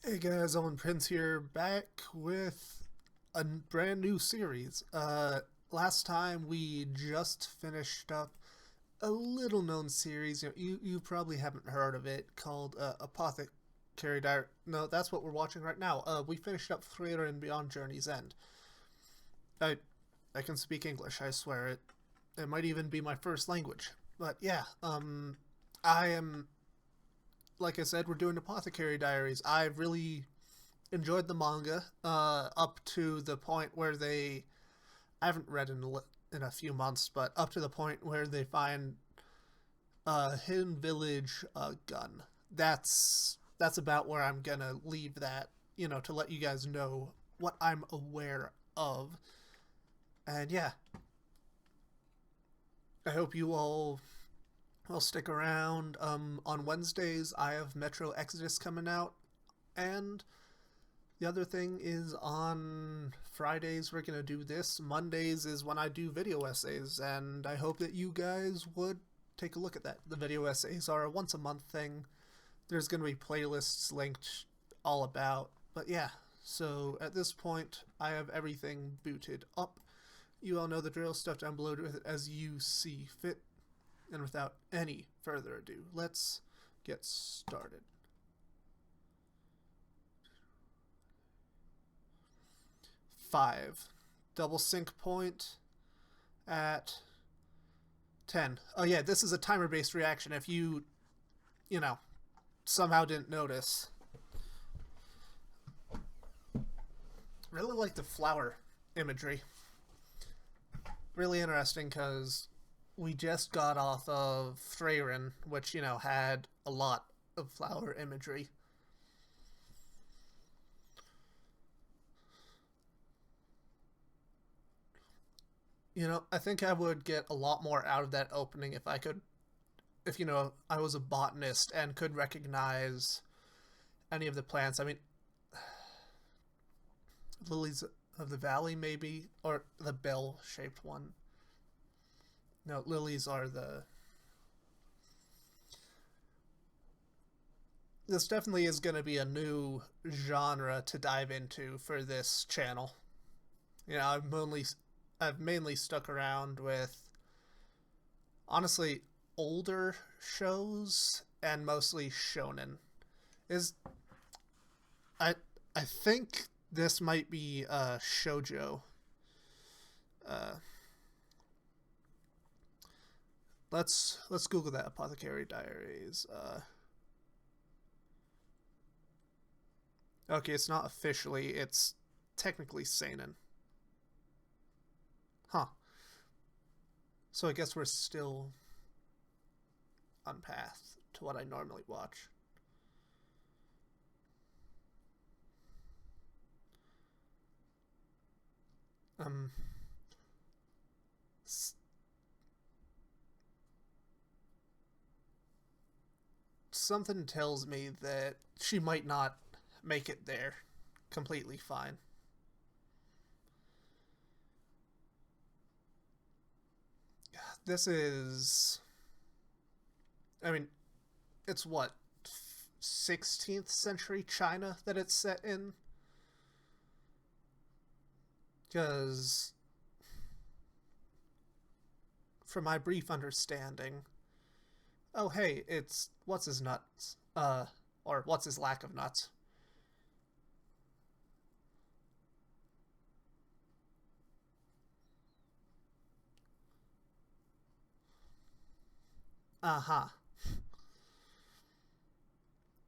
Hey guys, Owen Prince here, back with a brand new series. Last time we just finished up a little known series. You probably haven't heard of it, called Apothecary Diaries. No, that's what we're watching right now. We finished up Thriller and Beyond Journey's End. I I can speak English, I swear it. It might even be my first language. But yeah, I am, like I said, we're doing Apothecary Diaries. I really enjoyed the manga up to the point where they I haven't read in a few months, but up to the point where they find a hidden village gun. That's about where I'm gonna leave that. To let you guys know what I'm aware of. And yeah, I hope you all will stick around. On Wednesdays I have Metro Exodus coming out, and the other thing is on Fridays we're going to do this. Mondays is when I do video essays, and I hope that you guys would take a look at that. The video essays are a once a month thing. There's going to be playlists linked all about. But yeah, so at this point, I have everything booted up. You all know the drill, stuff down below with it as you see fit. And without any further ado, let's get started. 5. Double sync point at 10. Oh yeah, this is a timer based reaction if you know, somehow didn't notice. Really like the flower imagery. Really interesting because we just got off of Freyrin, which, had a lot of flower imagery. I think I would get a lot more out of that opening if I could, if I was a botanist and could recognize any of the plants. I mean, lilies of the valley, maybe, or the bell-shaped one. No, lilies are the. This definitely is going to be a new genre to dive into for this channel. I've mainly stuck around with, honestly, older shows and mostly shonen. Is I I think this might be shojo. Uh, let's Google that. Apothecary Diaries. Okay, it's not officially. It's technically seinen. Huh. So I guess we're still on path to what I normally watch. Um, something tells me that she might not make it there completely fine. This is, I mean, it's what, 16th century China that it's set in? Because, from my brief understanding, oh hey, it's what's his nuts, or what's his lack of nuts. Uh huh.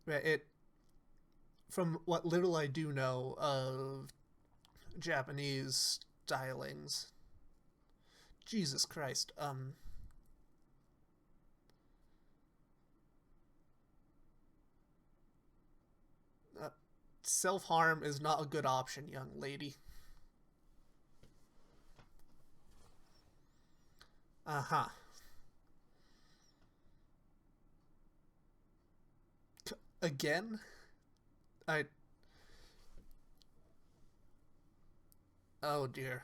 It from what little I do know of Japanese stylings. Jesus Christ. Uh, Self harm is not a good option, young lady. Uh huh. Again? I. Oh dear.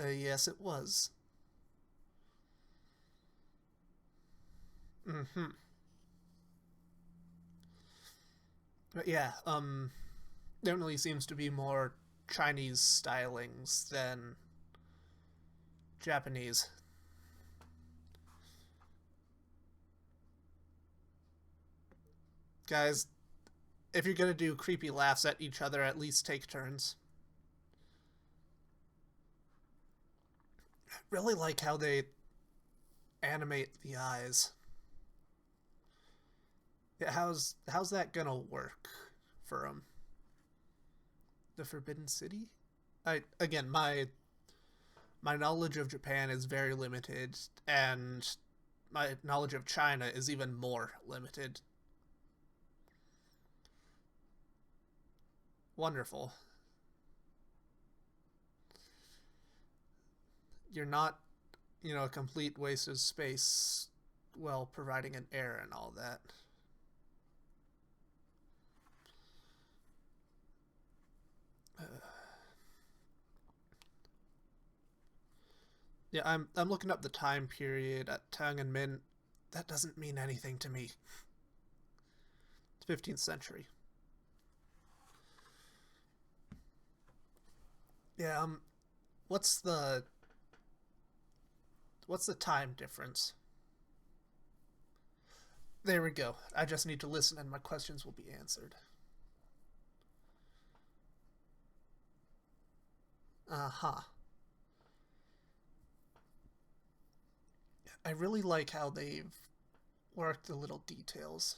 Yes, it was. Mm-hmm. But yeah, definitely seems to be more Chinese stylings than Japanese. Guys, if you're gonna do creepy laughs at each other, at least take turns. Really like how they animate the eyes. Yeah, how's that gonna work for the Forbidden City? I again, my knowledge of Japan is very limited, and my knowledge of China is even more limited. Wonderful. You're not, a complete waste of space while providing an air and all that. Yeah, I'm looking up the time period at Tang and Min. That doesn't mean anything to me. It's 15th century. Yeah, what's the what's the time difference? There we go. I just need to listen and my questions will be answered. Uh-huh. I really like how they've worked the little details.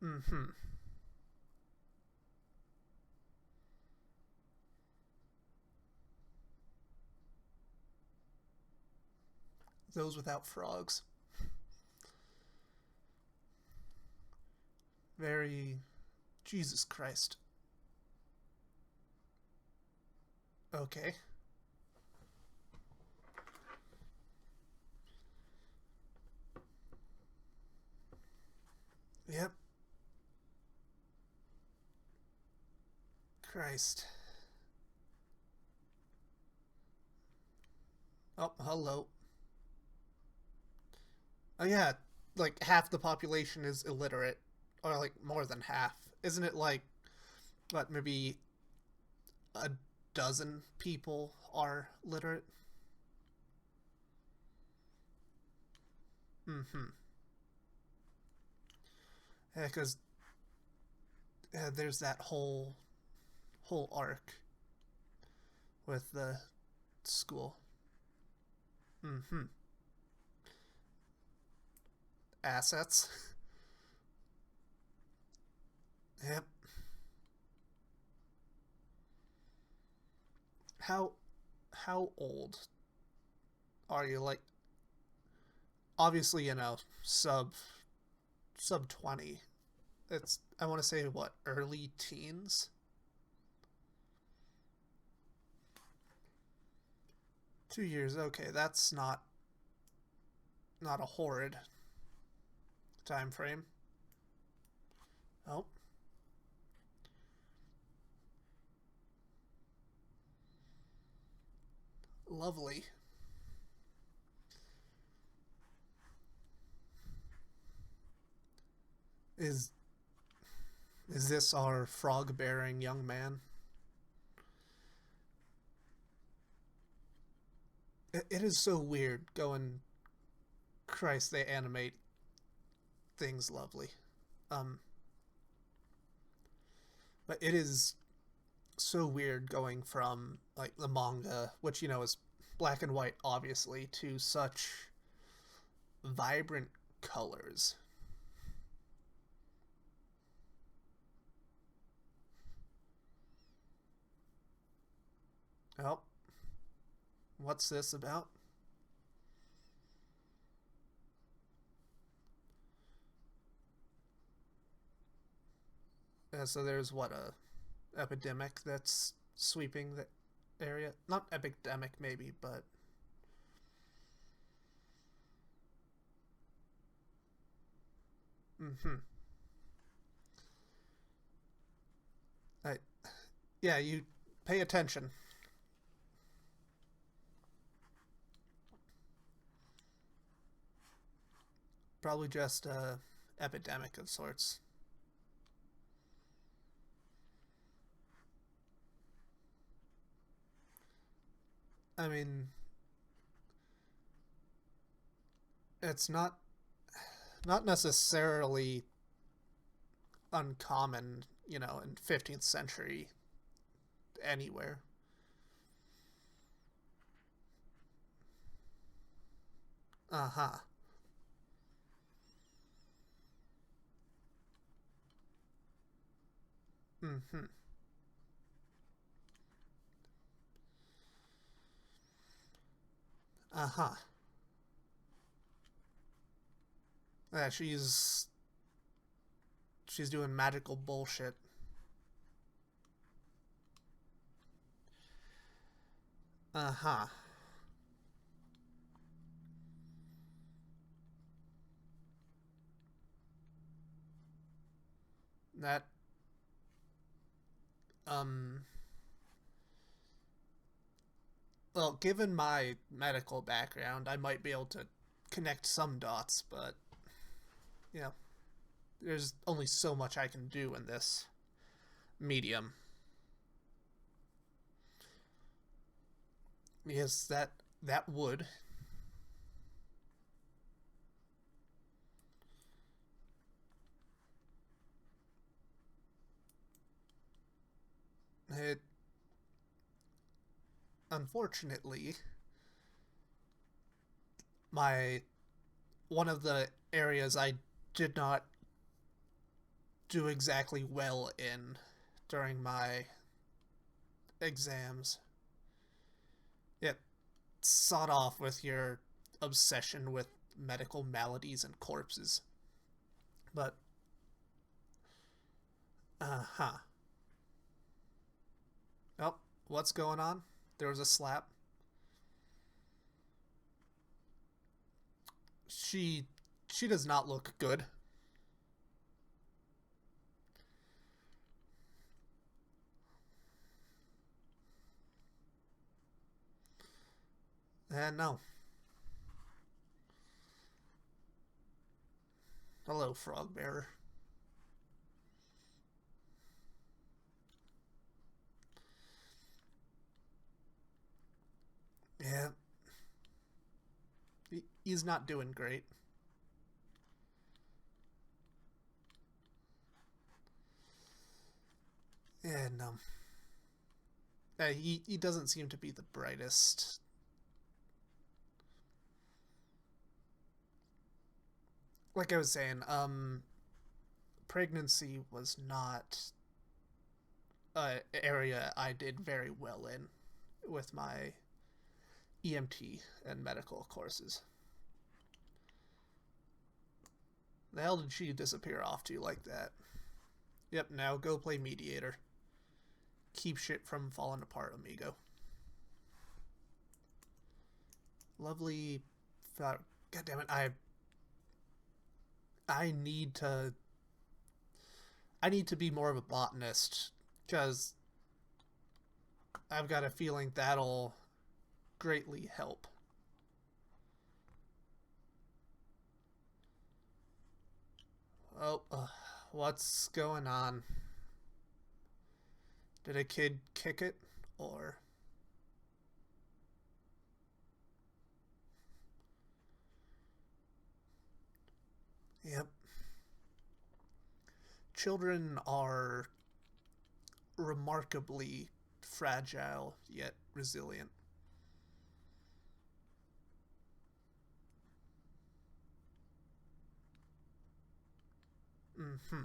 Mm-hmm. Those without frogs. Very Jesus Christ. Okay. Yep. Christ. Oh, hello. Oh yeah, like half the population is illiterate, or like more than half. Isn't it like what maybe a dozen people are literate? Mm-hmm. Yeah, because there's that whole arc with the school. Mm-hmm. Assets. Yep. How how old are you? Like obviously sub 20. It's I want to say what early teens. 2 years. Okay, that's not a horrid time frame. Oh, lovely. Is is this our frog bearing young man? It is so weird going. Christ, they animate things lovely. Um, but it is so weird going from like the manga, which is black and white, obviously, to such vibrant colors. Oh, what's this about? So there's what a epidemic that's sweeping the area. Not epidemic, maybe, but mm-hmm. I, yeah, you pay attention. Probably just a epidemic of sorts. I mean, it's not necessarily uncommon, in 15th century anywhere. Uh huh. Mm hmm. Uh huh. Yeah, she's doing magical bullshit. Uh huh. That um. Well, given my medical background, I might be able to connect some dots, but you know, there's only so much I can do in this medium. Because that would it unfortunately my one of the areas I did not do exactly well in during my exams. It sawed off with your obsession with medical maladies and corpses. But uh-huh. Oh, what's going on? There was a slap. She she does not look good. And no. Hello, frog bearer. Yeah, he's not doing great. And he doesn't seem to be the brightest. Like I was saying, pregnancy was not a area I did very well in with my EMT and medical courses. The hell did she disappear off to like that? Yep, now go play mediator. Keep shit from falling apart, amigo. Lovely. God damn it! I need to be more of a botanist because I've got a feeling that'll greatly help. Oh, what's going on? Did a kid kick it? Or. Yep. Children are remarkably fragile yet resilient. Mm hmm.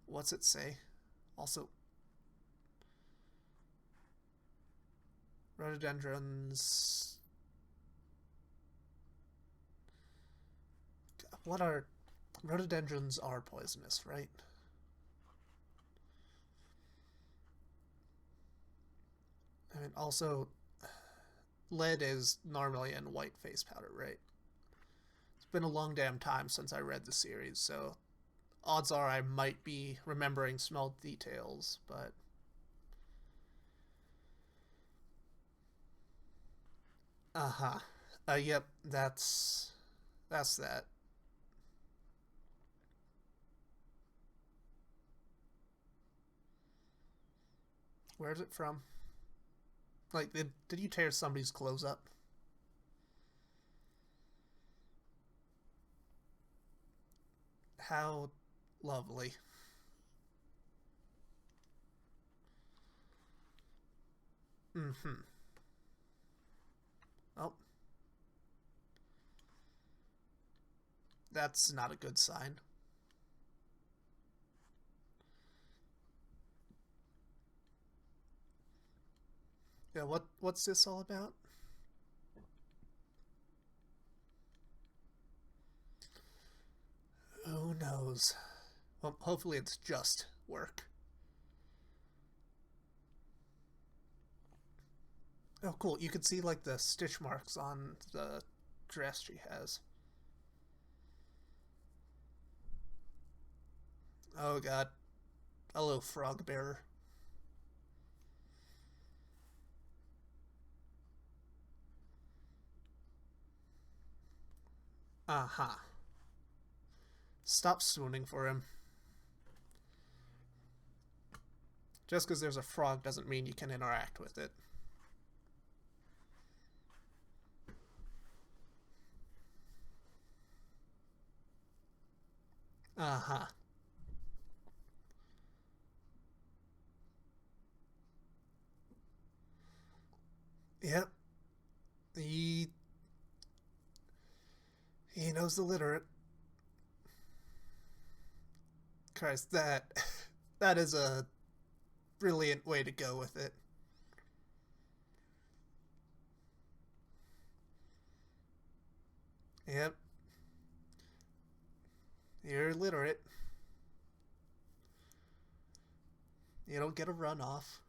What's it say? Also, rhododendrons. What are. Rhododendrons are poisonous, right? I mean, also, lead is normally in white face powder, right? It's been a long damn time since I read the series, so odds are I might be remembering small details, but. Uh huh. Yep, that's. That's that. Where's it from? Like, did you tear somebody's clothes up? How lovely. Mm-hmm. Oh, that's not a good sign. Yeah, what's this all about? Who knows? Well, hopefully it's just work. Oh, cool. You can see like the stitch marks on the dress she has. Oh god. Hello, frog bearer. Uh-huh. Stop swooning for him. Just because there's a frog doesn't mean you can interact with it. Uh-huh. Yep. He he knows the literate. Christ, that is a brilliant way to go with it. Yep. You're literate. You don't get a runoff.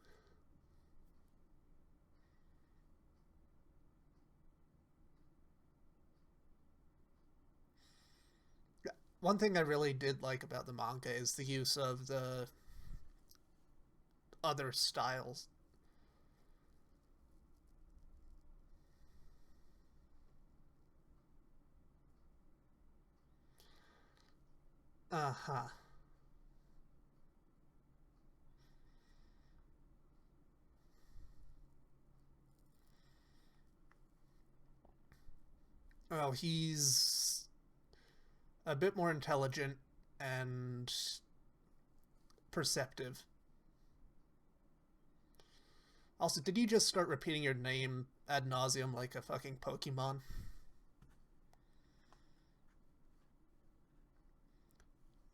One thing I really did like about the manga is the use of the other styles. Uh-huh. Well, he's a bit more intelligent and perceptive. Also, did you just start repeating your name ad nauseum like a fucking Pokemon?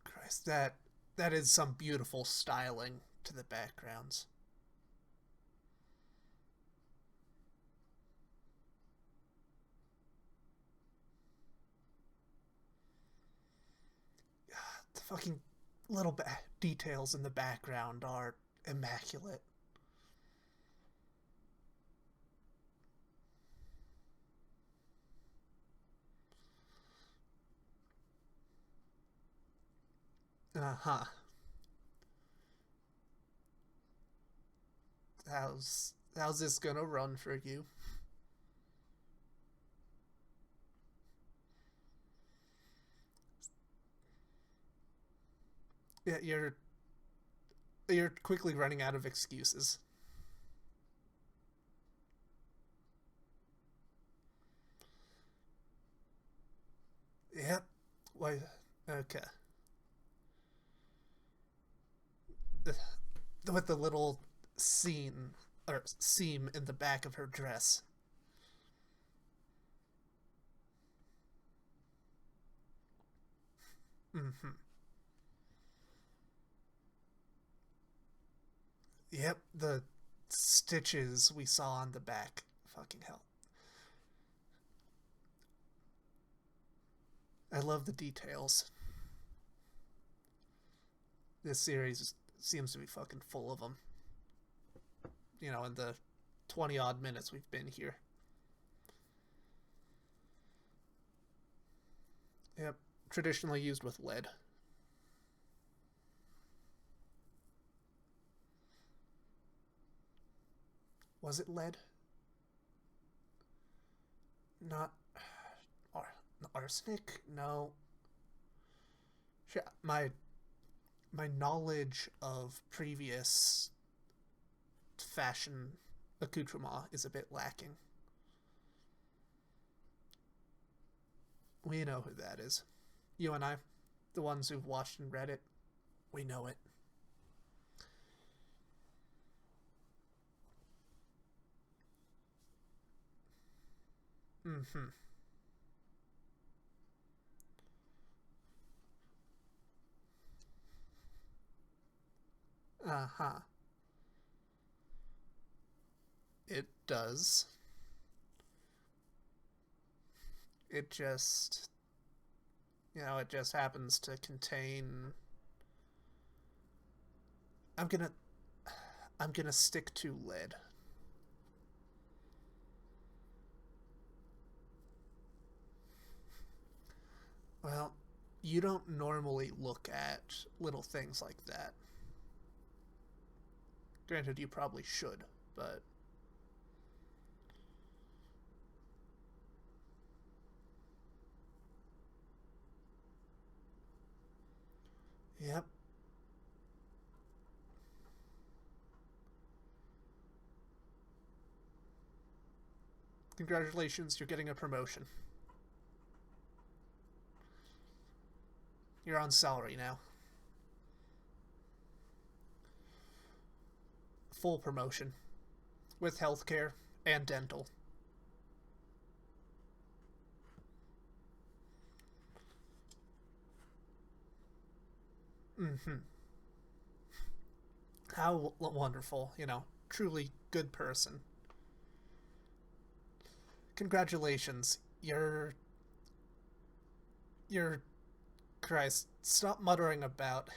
Christ, that is some beautiful styling to the backgrounds. The fucking little details in the background are immaculate. Uh huh. How's this gonna run for you? Yeah, you're quickly running out of excuses. Yep. Why? Okay. With the little scene or seam in the back of her dress. Mm-hmm. Yep, the stitches we saw on the back. Fucking hell. I love the details. This series seems to be fucking full of them. In the 20 odd minutes we've been here. Yep, traditionally used with lead. Was it lead? Not. Or Arsenic? No. Shit, my knowledge of previous fashion accoutrement is a bit lacking. We know who that is. You and I, the ones who've watched and read it, we know it. Mm-hmm. Uh-huh. It does. It just, it just happens to contain. I'm gonna, I'm gonna stick to lead. Well, you don't normally look at little things like that. Granted, you probably should, but yep. Congratulations, you're getting a promotion. You're on salary now. Full promotion. With healthcare and dental. Mm-hmm. How wonderful, truly good person. Congratulations. You're, Christ, stop muttering about.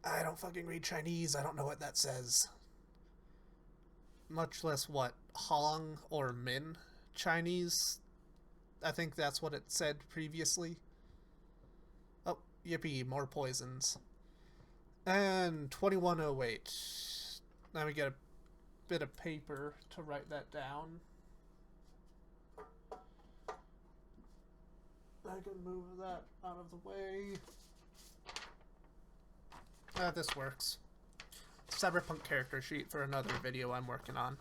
I don't fucking read Chinese. I don't know what that says. Much less what Hong or Min Chinese. I think that's what it said previously. Oh, yippee, more poisons. And 2108. Now we get a bit of paper to write that down. I can move that out of the way. This works. Cyberpunk character sheet for another video I'm working on.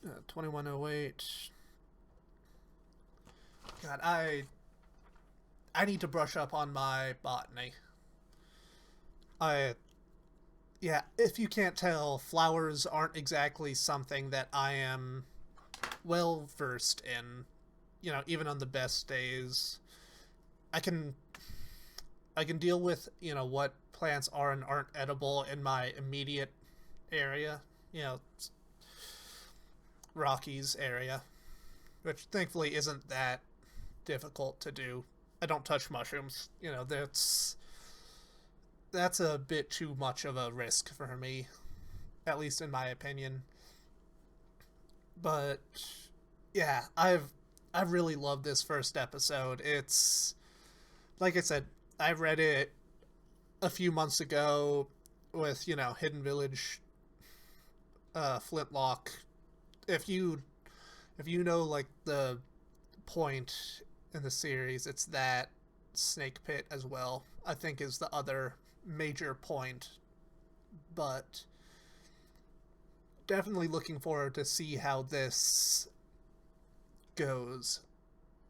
2108. God, I need to brush up on my botany. Yeah, if you can't tell, flowers aren't exactly something that I am well versed in. Even on the best days, I can I can deal with what plants are and aren't edible in my immediate area. You know, Rockies area, which thankfully isn't that difficult to do. I don't touch mushrooms. That's a bit too much of a risk for me, at least in my opinion. But yeah, I've really loved this first episode. It's like I said, I read it a few months ago with Hidden Village, Flintlock. If you know like the point in the series, it's that Snake Pit as well. I think is the other major point, but definitely looking forward to see how this goes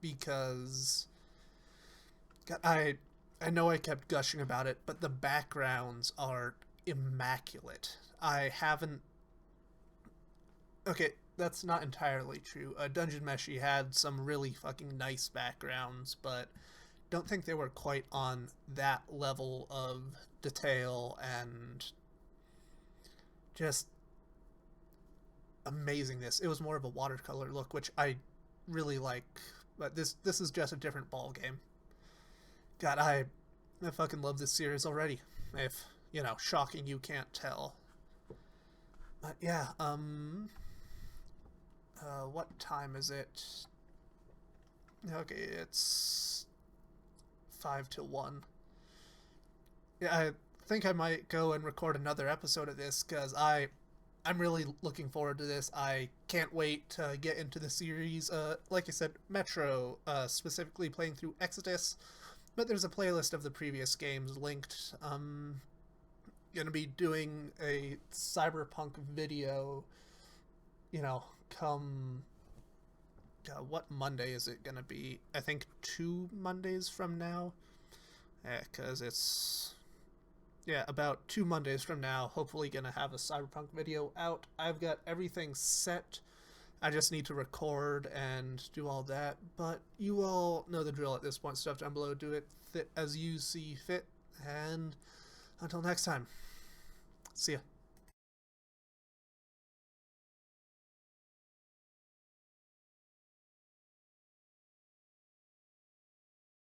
because I know I kept gushing about it, but the backgrounds are immaculate. I haven't. Okay, that's not entirely true. Dungeon Meshi had some really fucking nice backgrounds, but don't think they were quite on that level of detail and just amazingness. It was more of a watercolor look, which I really like. But this is just a different ball game. God, I fucking love this series already. If shocking you can't tell. But yeah, what time is it? Okay, it's 5 till 1. Yeah, I think I might go and record another episode of this because I'm really looking forward to this. I can't wait to get into the series. Like I said, Metro, specifically playing through Exodus, but there's a playlist of the previous games linked. Gonna be doing a cyberpunk video, come what Monday is it gonna be? I think 2 Mondays from now. Because it's about 2 Mondays from now. Hopefully, gonna have a cyberpunk video out. I've got everything set. I just need to record and do all that. But you all know the drill at this point. Stuff down below. Do it as you see fit. And until next time, see ya.